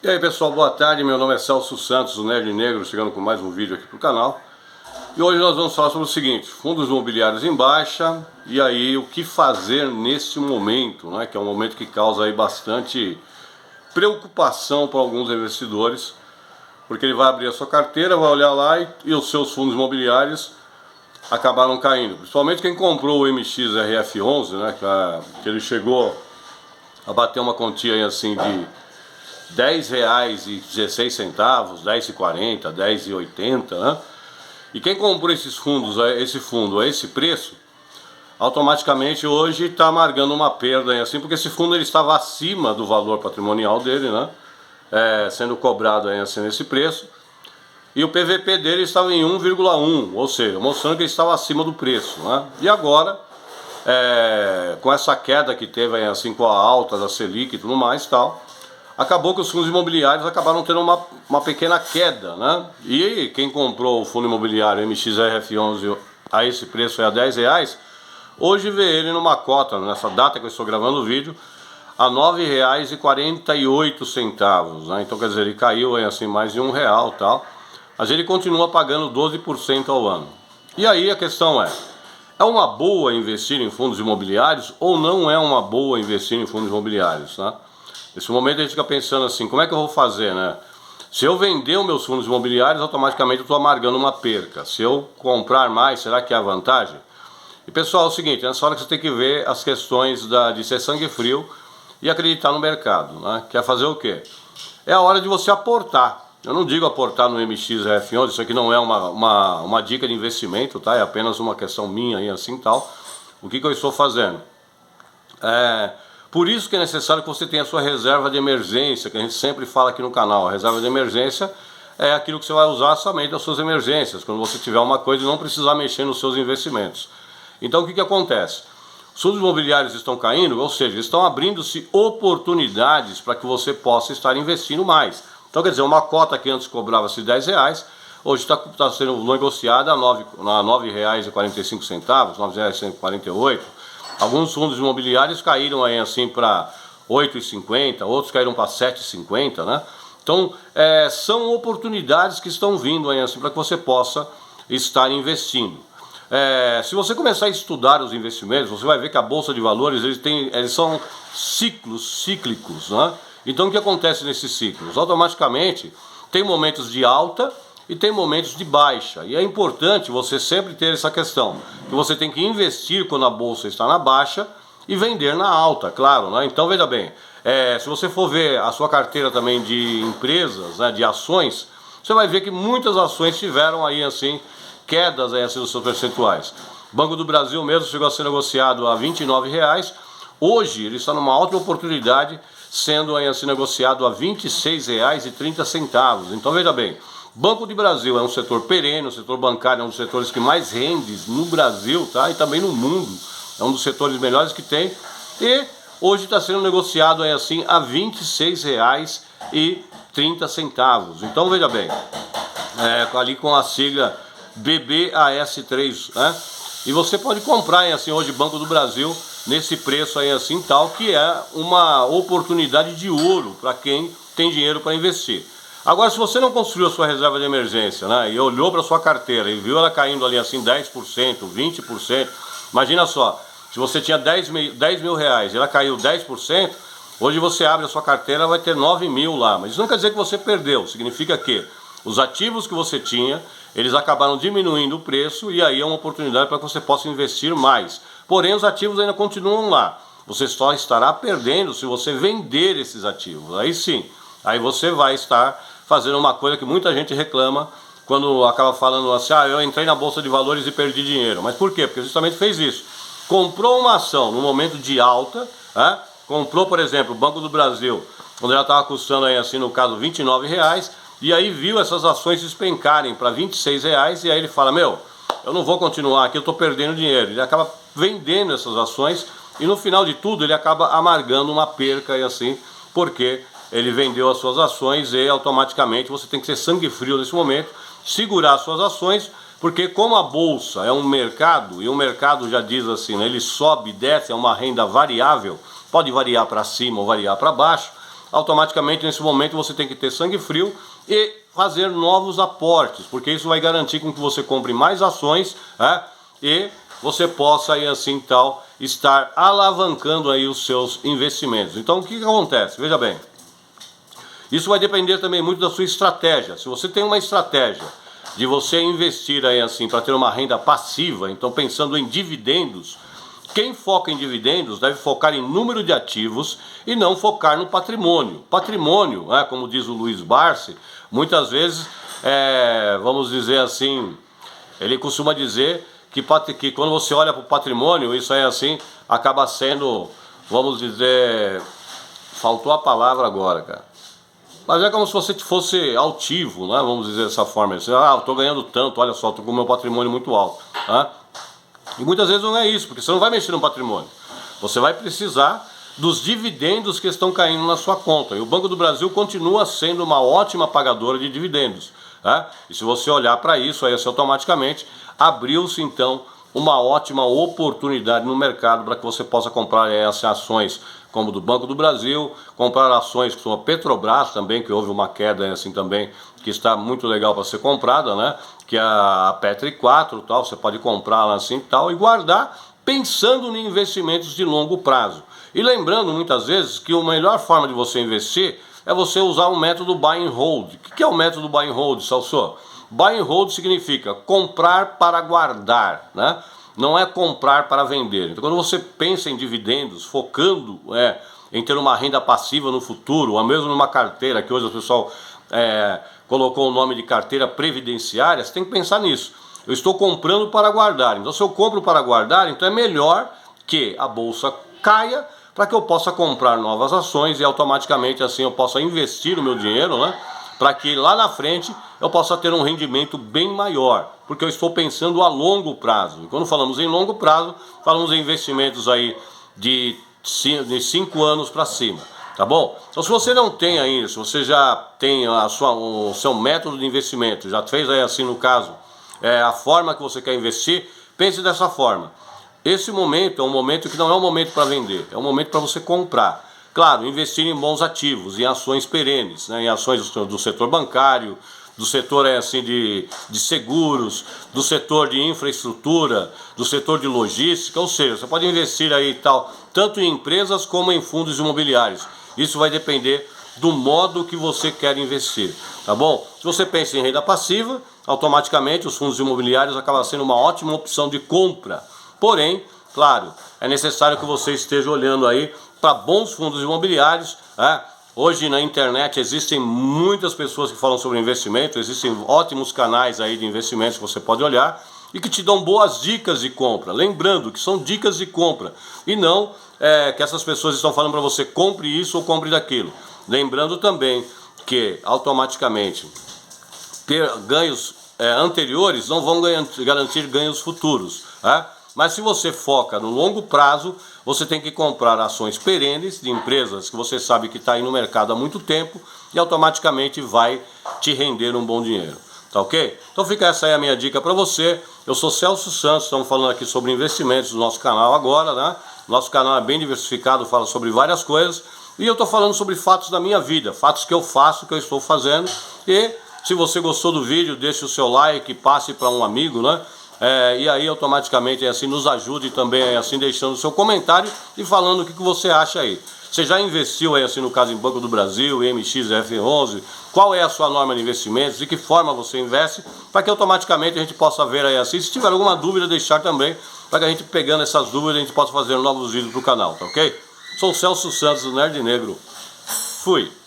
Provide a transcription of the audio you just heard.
E aí pessoal, boa tarde, meu nome é Celso Santos, o Nerd Negro, chegando com mais um vídeo aqui pro canal. E hoje nós vamos falar sobre o seguinte: fundos imobiliários em baixa, e aí o que fazer nesse momento, né? Que é um momento que causa aí bastante preocupação para alguns investidores, porque ele vai abrir a sua carteira, vai olhar lá e os seus fundos imobiliários acabaram caindo. Principalmente quem comprou o MXRF11, né? Que ele chegou a bater uma quantia aí assim de R$10,16, R$10,40, R$10,80, né? E quem comprou esses fundos, esse fundo a esse preço, automaticamente hoje está amargando uma perda, assim, porque esse fundo ele estava acima do valor patrimonial dele, né? Sendo cobrado aí, assim, nesse preço. E o PVP dele estava em 1,1, ou seja, mostrando que ele estava acima do preço, né? E agora, com essa queda que teve aí, assim, com a alta da Selic e tudo mais e tal, acabou que os fundos imobiliários acabaram tendo uma pequena queda, né? E quem comprou o fundo imobiliário MXRF11 a esse preço é a R$10, hoje vê ele numa cota, nessa data que eu estou gravando o vídeo, a R$9,48, né? Então quer dizer, ele caiu aí, assim, mais de R$1 e tal, mas ele continua pagando 12% ao ano. E aí a questão é uma boa investir em fundos imobiliários ou não é uma boa investir em fundos imobiliários, né? Nesse momento a gente fica pensando assim, como é que eu vou fazer, né? Se eu vender os meus fundos imobiliários, automaticamente eu estou amargando uma perca. Se eu comprar mais, será que é a vantagem? E pessoal, é o seguinte, nessa hora que você tem que ver as questões de ser sangue frio e acreditar no mercado, né? Quer fazer o quê? É a hora de você aportar. Eu não digo aportar no MXRF11, isso aqui não é uma dica de investimento, tá? É apenas uma questão minha aí assim tal. O que eu estou fazendo? Por isso que é necessário que você tenha a sua reserva de emergência, que a gente sempre fala aqui no canal. A reserva de emergência é aquilo que você vai usar somente nas suas emergências, quando você tiver uma coisa e não precisar mexer nos seus investimentos. Então o que acontece? Os fundos imobiliários estão caindo, ou seja, estão abrindo-se oportunidades para que você possa estar investindo mais. Então quer dizer, uma cota que antes cobrava-se R$10, hoje está sendo negociada a R$9,45, R$9,148. Alguns fundos imobiliários caíram aí assim para R$8,50, outros caíram para R$7,50, né? Então são oportunidades que estão vindo aí assim para que você possa estar investindo. Se você começar a estudar os investimentos, você vai ver que a Bolsa de Valores eles são cíclicos, né? Então o que acontece nesses ciclos? Automaticamente tem momentos de alta e tem momentos de baixa, e é importante você sempre ter essa questão, que você tem que investir quando a bolsa está na baixa e vender na alta, claro, né? Então veja bem, se você for ver a sua carteira também de empresas, né, de ações, você vai ver que muitas ações tiveram aí assim, quedas aí assim nos seus percentuais. Banco do Brasil mesmo chegou a ser negociado a R$29, hoje ele está numa outra oportunidade, sendo aí assim negociado a R$26,30, então veja bem, Banco do Brasil é um setor perene, o setor bancário é um dos setores que mais rende no Brasil, tá? E também no mundo, é um dos setores melhores que tem, e hoje está sendo negociado aí assim a R$26,30, então veja bem, ali com a sigla BBAS3, né? E você pode comprar aí assim hoje Banco do Brasil nesse preço aí assim tal, que é uma oportunidade de ouro para quem tem dinheiro para investir. Agora, se você não construiu a sua reserva de emergência, né, e olhou para a sua carteira e viu ela caindo ali assim 10%, 20%, imagina só, se você tinha 10 mil reais e ela caiu 10%, hoje você abre a sua carteira, vai ter 9 mil lá, mas isso não quer dizer que você perdeu, significa que os ativos que você tinha, eles acabaram diminuindo o preço e aí é uma oportunidade para que você possa investir mais. Porém, os ativos ainda continuam lá, você só estará perdendo se você vender esses ativos, aí sim, aí você vai estar fazendo uma coisa que muita gente reclama quando acaba falando assim, eu entrei na Bolsa de Valores e perdi dinheiro. Mas por quê? Porque justamente fez isso. Comprou uma ação no momento de alta, comprou, por exemplo, o Banco do Brasil, quando ela estava custando aí assim, no caso, R$29, e aí viu essas ações despencarem para R$26, e aí ele fala, eu não vou continuar aqui, eu estou perdendo dinheiro. Ele acaba vendendo essas ações e no final de tudo ele acaba amargando uma perca e assim, porque ele vendeu as suas ações e automaticamente você tem que ser sangue frio nesse momento, segurar as suas ações, porque como a bolsa é um mercado, e o mercado já diz assim, né, ele sobe e desce, é uma renda variável, pode variar para cima ou variar para baixo, automaticamente nesse momento você tem que ter sangue frio e fazer novos aportes, porque isso vai garantir com que você compre mais ações, né? E você possa aí assim tal estar alavancando aí os seus investimentos. Então o que acontece? Veja bem, isso vai depender também muito da sua estratégia. Se você tem uma estratégia de você investir aí assim para ter uma renda passiva, então pensando em dividendos, quem foca em dividendos deve focar em número de ativos e não focar no patrimônio. Patrimônio, como diz o Luiz Barsi, muitas vezes, vamos dizer assim, ele costuma dizer que quando você olha para o patrimônio, isso aí assim, acaba sendo, vamos dizer, faltou a palavra agora, cara. Mas é como se você fosse altivo, né? Vamos dizer dessa forma. Assim, eu estou ganhando tanto, olha só, estou com o meu patrimônio muito alto. Né? E muitas vezes não é isso, porque você não vai mexer no patrimônio. Você vai precisar dos dividendos que estão caindo na sua conta. E o Banco do Brasil continua sendo uma ótima pagadora de dividendos. Né? E se você olhar para isso, aí assim, automaticamente abriu-se então uma ótima oportunidade no mercado para que você possa comprar essas ações como do Banco do Brasil, comprar ações como a Petrobras também, que houve uma queda assim também, que está muito legal para ser comprada, né? Que é a Petri 4 tal, você pode comprar lá assim tal e guardar pensando em investimentos de longo prazo. E lembrando muitas vezes que a melhor forma de você investir é você usar o método Buy and Hold. O que é o método Buy and Hold, Salso? Buy and Hold significa comprar para guardar, né? Não é comprar para vender. Então quando você pensa em dividendos, focando em ter uma renda passiva no futuro, ou mesmo numa carteira, que hoje o pessoal colocou o nome de carteira previdenciária, você tem que pensar nisso. Eu estou comprando para guardar. Então se eu compro para guardar, então é melhor que a bolsa caia para que eu possa comprar novas ações e automaticamente assim eu possa investir o meu dinheiro, né? Para que lá na frente eu possa ter um rendimento bem maior, porque eu estou pensando a longo prazo. E quando falamos em longo prazo, falamos em investimentos aí de 5 anos para cima, tá bom? Então se você não tem ainda, se você já tem o seu método de investimento, já fez aí assim no caso, a forma que você quer investir, pense dessa forma. Esse momento é um momento que não é um momento para vender, é um momento para você comprar. Claro, investir em bons ativos, em ações perenes, né, em ações do setor bancário, do setor assim, de seguros, do setor de infraestrutura, do setor de logística, ou seja, você pode investir aí tal, tanto em empresas como em fundos imobiliários. Isso vai depender do modo que você quer investir, tá bom? Se você pensa em renda passiva, automaticamente os fundos imobiliários acabam sendo uma ótima opção de compra. Porém, claro, é necessário que você esteja olhando aí para bons fundos imobiliários. Hoje na internet existem muitas pessoas que falam sobre investimento, existem ótimos canais aí de investimentos que você pode olhar e que te dão boas dicas de compra. Lembrando que são dicas de compra e não que essas pessoas estão falando para você compre isso ou compre daquilo. Lembrando também que automaticamente ter ganhos anteriores não vão garantir ganhos futuros. Mas se você foca no longo prazo, você tem que comprar ações perenes de empresas que você sabe que está aí no mercado há muito tempo e automaticamente vai te render um bom dinheiro. Tá ok? Então fica essa aí a minha dica para você. Eu sou Celso Santos, estamos falando aqui sobre investimentos no nosso canal agora, né? Nosso canal é bem diversificado, fala sobre várias coisas. E eu estou falando sobre fatos da minha vida, fatos que eu faço, que eu estou fazendo. E se você gostou do vídeo, deixe o seu like, passe para um amigo, né? E aí automaticamente assim nos ajude também assim deixando o seu comentário e falando o que você acha aí. Você já investiu aí assim no caso em Banco do Brasil, MXF11? Qual é a sua norma de investimentos? De que forma você investe? Para que automaticamente a gente possa ver aí assim. Se tiver alguma dúvida, deixar também, para que a gente pegando essas dúvidas a gente possa fazer novos vídeos para o canal, tá ok? Sou o Celso Santos do Nerd Negro. Fui!